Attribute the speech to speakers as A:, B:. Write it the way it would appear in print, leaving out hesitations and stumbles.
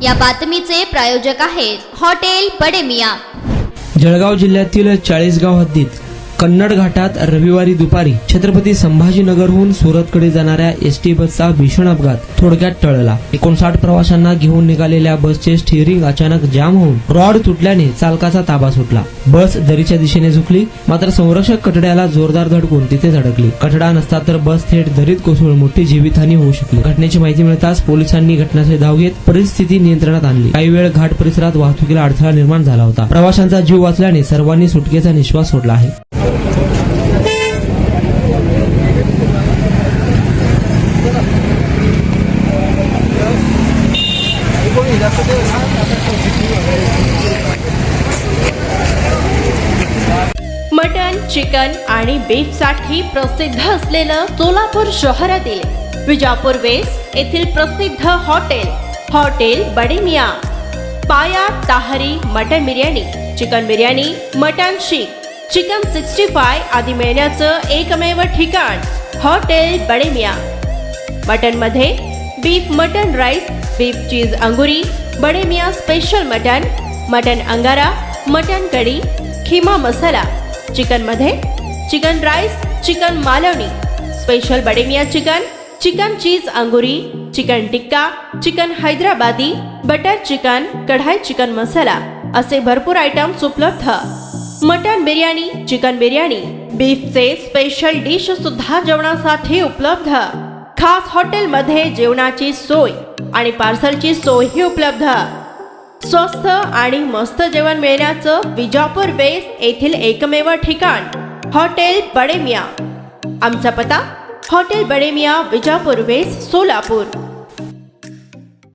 A: या बातमीचे प्रायोजक आहेत हॉटेल बडे मियां।
B: जळगाव जिल्ह्यातील चाळीसगाव हद्दीत कन्नड घाटात रविवारी दुपारी छत्रपती संभाजीनगरहून सुरतकडे जाणाऱ्या एसटी बसचा भीषण अपघात थोडक्यात टळला। 59 प्रवाशांना घेऊन निघालेल्या बसचे स्टीअरिंग अचानक जाम होऊन रॉड तुटल्याने चालकाचा ताबा सुटला। बस दरीच्या दिशेने झुकली, मात्र संरक्षक कठड्याला जोरदार धडकून तिथेच अडकली। कठडा नसता तर बस थेट दरीत कोसळून मोठी जीवितहानी होऊ शकली। घटनेची माहिती मिळताच पोलिसांनी घटनास्थळी धाव घेत परिस्थिती नियंत्रणात आणली। काही वेळ घाट परिसरात वाहतुकीला अडथळा निर्माण झाला होता। प्रवाशांचा जीव वाचल्याने सर्वांनी सुटकेचा निश्वास सोडला आहे।
C: मटन, चिकन आणि बीफ साठी प्रसिद्ध असलेलं सोलापूर शहरातील विजापूर वेस्ट येथील प्रसिद्ध हॉटेल बडे मियां। पाया ताहरी mutton biryani, chicken biryani, mutton शीख, चिकन 65 आदी मिळण्याचं एकमेव ठिकाण हॉटेल बडे मियां। मटन मध्ये beef mutton rice, beef cheese अंगुरी, Bade Miyan special mutton, mutton अंगारा, मटन कढी, खिमा मसाला। चिकन मध्ये chicken rice, chicken Malvani, special Bade Miyan chicken, chicken cheese अंगुरी, chicken tikka, chicken Hyderabadi, butter chicken, kadai chicken masala असे भरपूर आयटम्स उपलब्ध। मटन बिर्याणी, चिकन बिर्याणी, बीफचे स्पेशल डिश सुद्धा जेवणासाठी उपलब्ध। खास हॉटेलमध्ये जेवणाची सोय आणि पार्सलची सोयही उपलब्ध। स्वस्त आणि मस्त जेवण मिळण्याचं विजापूर वेस्ट येथील एकमेव ठिकाण हॉटेल बडे मियां। आमचा पत्ता हॉटेल बडे मियां, विजापूर वेस्ट, सोलापूर।